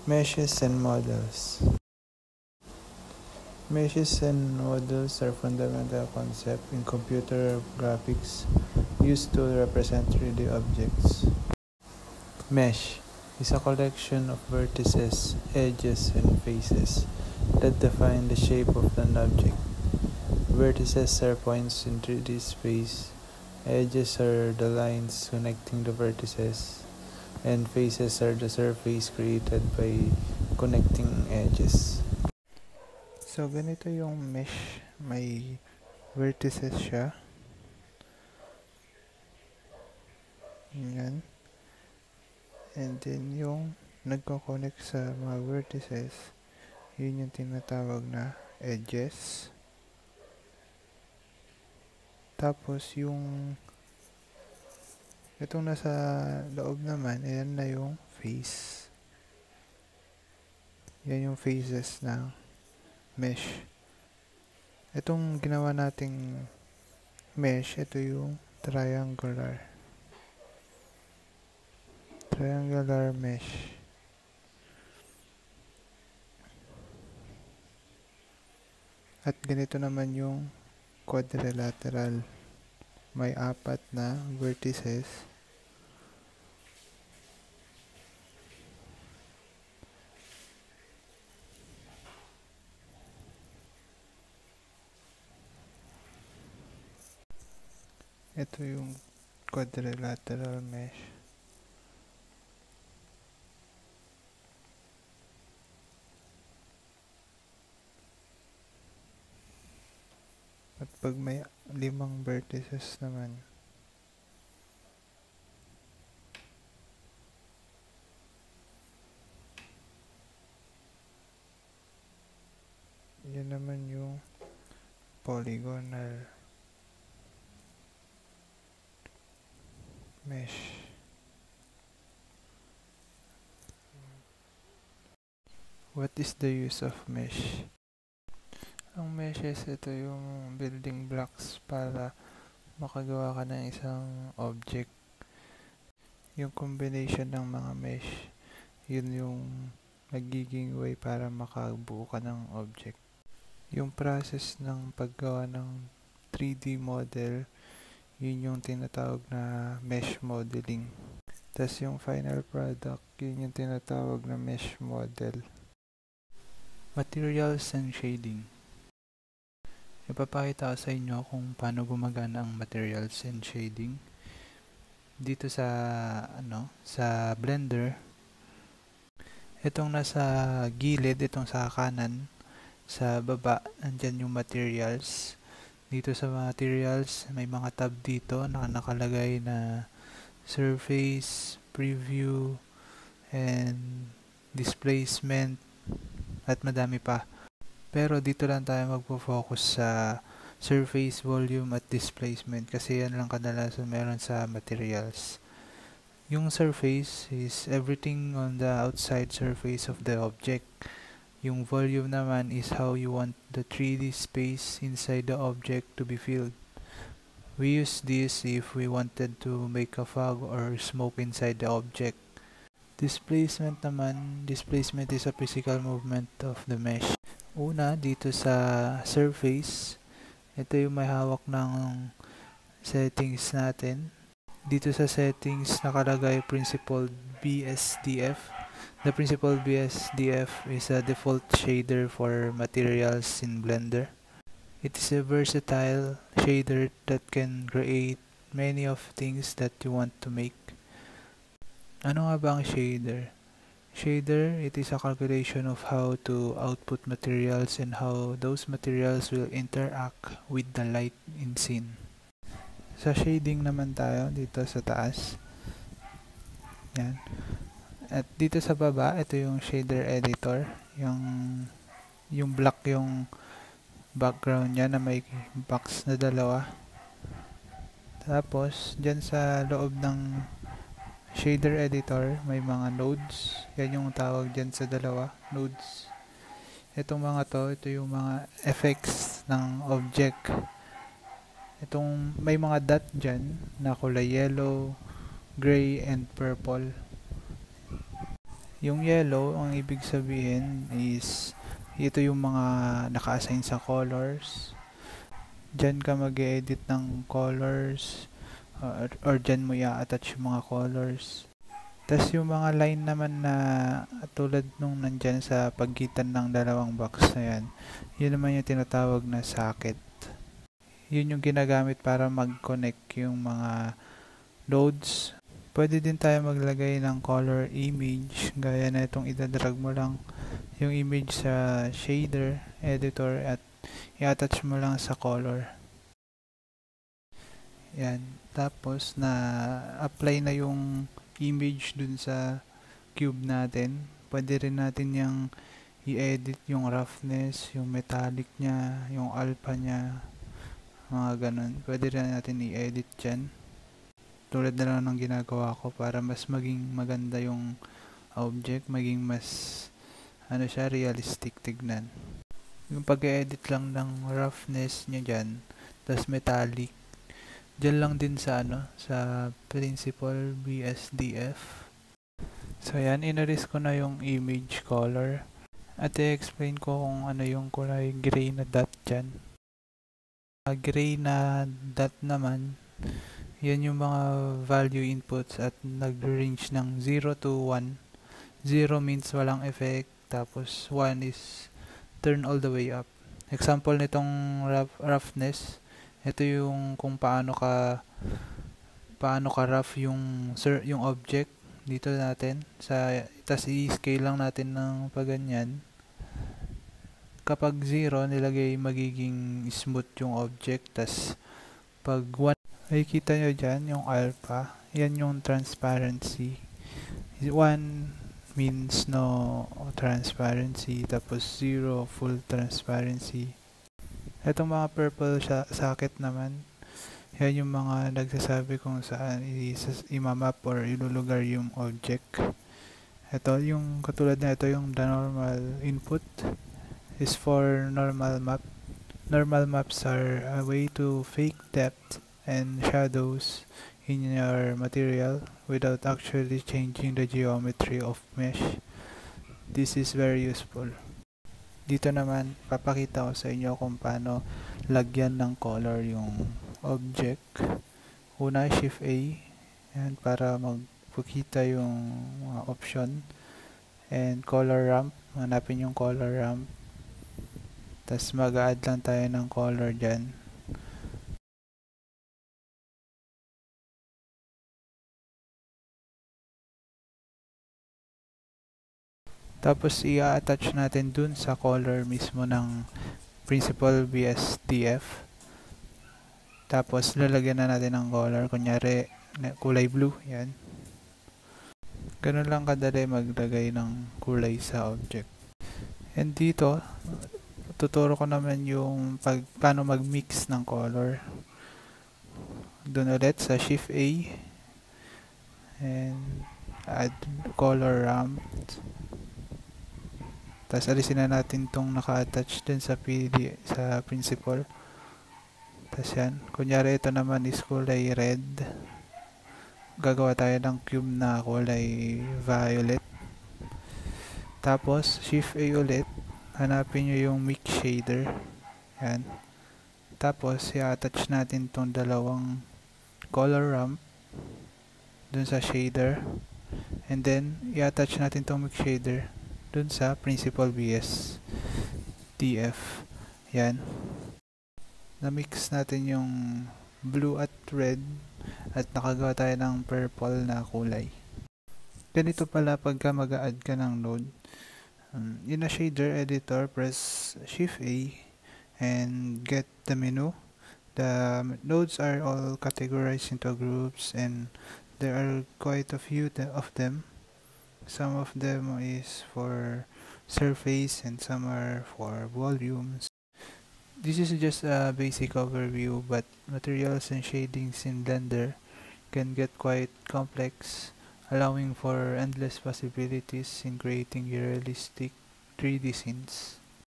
Meshes and models. Meshes and models are fundamental concepts in computer graphics used to represent 3D objects. Mesh is a collection of vertices, edges, and faces that define the shape of an object. Vertices are points in 3D space, edges are the lines connecting the vertices, and faces are the surface created by connecting edges. So, ganito yung mesh. May vertices siya. Yan. And then, yung nagko-connect sa mga vertices, yun yung tinatawag na edges. Tapos, itong nasa loob naman, ayan na yung face. Yan yung faces ng mesh. Itong ginawa nating mesh, ito yung triangular mesh. At ganito naman yung quadrilateral. May 4 na vertices. Ito yung quadrilateral mesh. At pag may 5 vertices naman, yan naman yung polygonal mesh. What is the use of mesh? Ang meshes, ito yung building blocks para makagawa ka ng isang object. Yung combination ng mga mesh, yun yung nagiging way para makabuo ka ng object. Yung process ng paggawa ng 3D model, yun yung tinatawag na mesh modeling. Tapos yung final product, yun yung tinatawag na mesh model. Materials and shading. Ipapakita ko sa inyo kung paano gumagana ang materials and shading. Dito sa Blender, itong nasa gilid, itong sa kanan, sa baba, andyan yung materials. Dito sa materials, may mga tab dito na nakalagay na surface, preview, and displacement, at madami pa. Pero dito lang tayo magpo-focus sa surface, volume, at displacement kasi yan lang kadalasan meron sa materials. Yung surface is everything on the outside surface of the object. Yung volume naman is how you want the 3D space inside the object to be filled. We use this if we wanted to make a fog or smoke inside the object. Displacement naman, displacement is a physical movement of the mesh. Una, dito sa surface, ito yung may hawak ng settings natin. Dito sa settings, nakalagay principled BSDF. The principled BSDF is a default shader for materials in Blender. It is a versatile shader that can create many of things that you want to make. Ano nga ba ang shader? Shader, it is a calculation of how to output materials and how those materials will interact with the light in scene. Sa shading naman tayo, dito sa taas. Yan. At dito sa baba, ito yung shader editor. Yung black yung background niya na may box na 2. Tapos, dyan sa loob ng shader editor, may mga nodes. Yan yung tawag dyan sa 2, nodes. Itong mga ito yung mga effects ng object. Itong may mga dot dyan na kulay yellow, gray, and purple. Yung yellow, ang ibig sabihin is ito yung mga naka-assign sa colors. Diyan ka mag-edit ng colors or diyan mo i-attach yung mga colors. Tapos yung mga line naman na tulad nung nandyan sa pagitan ng dalawang box na yan, yun naman yung tinatawag na socket. Yun yung ginagamit para mag-connect yung mga nodes. Pwede din tayo maglagay ng color image, gaya na itong idadrag mo lang yung image sa shader editor at i-attach mo lang sa color. Yan. Tapos na apply na yung image dun sa cube natin. Pwede rin natin yung i-edit yung roughness, yung metallic niya, yung alpha niya, mga ganun. Pwede rin natin i-edit dyan. Tulad na lang ng ginagawa ko para mas maging maganda yung object, maging mas siya, realistic tignan. Yung pag-edit lang ng roughness niya dyan, tas metallic, dyan lang din sa sa principal BSDF. So yan, inaris ko na yung image color at i-explain ko kung ano yung kulay gray na dot dyan. Gray na dot naman, yan yung mga value inputs at nag-range ng 0 to 1. 0 means walang effect, tapos 1 is turn all the way up. Example nitong roughness, ito yung kung paano ka rough yung object dito natin sa, tas i-scale lang natin ng paganyan. Kapag 0 nilagay, magiging smooth yung object, tas pag 1, ay kita nyo dyan yung alpha, yan yung transparency. 1 means no transparency, tapos 0 full transparency. Itong mga purple socket naman, yan yung mga nagsasabi kung saan imamap or ilulugar yung object. Ito yung katulad na ito, yung the normal input is for normal map. Normal maps are a way to fake depth and shadows in your material without actually changing the geometry of mesh. This is very useful. Dito naman, papakita ko sa inyo kung paano lagyan ng color yung object. Una, Shift A, yan, para magpakita yung mga option. And color ramp, hanapin yung color ramp. Tapos mag-add lang tayo ng color dyan. Tapos i-attach natin dun sa color mismo ng principal BSDF. Tapos lalagyan na natin ng color, kunyari kulay blue, yan. Ganun lang kadali maglagay ng kulay sa object. And dito, tuturo ko naman yung paano mag-mix ng color. Doon ulit sa Shift A and add color ramp. Tapos alisin na natin itong naka-attach dun sa sa principal. Tapos yan, kunyari ito naman is kulay red. Gagawa tayo ng cube na kulay violet. Tapos Shift A ulit, hanapin nyo yung mix shader. Yan. Tapos i-attach natin itong dalawang color ramp dun sa shader. And then i-attach natin itong mix shader dun sa principal BSDF. Yan. Na-mix natin yung blue at red at nakagawa tayo ng purple na kulay. Ganito pala pagka mag-a-add ka ng node. In a shader editor, press Shift A and get the menu. The nodes are all categorized into groups and there are quite a few of them. Some of them is for surface and some are for volumes. This is just a basic overview, but materials and shadings in Blender can get quite complex, allowing for endless possibilities in creating realistic 3D scenes.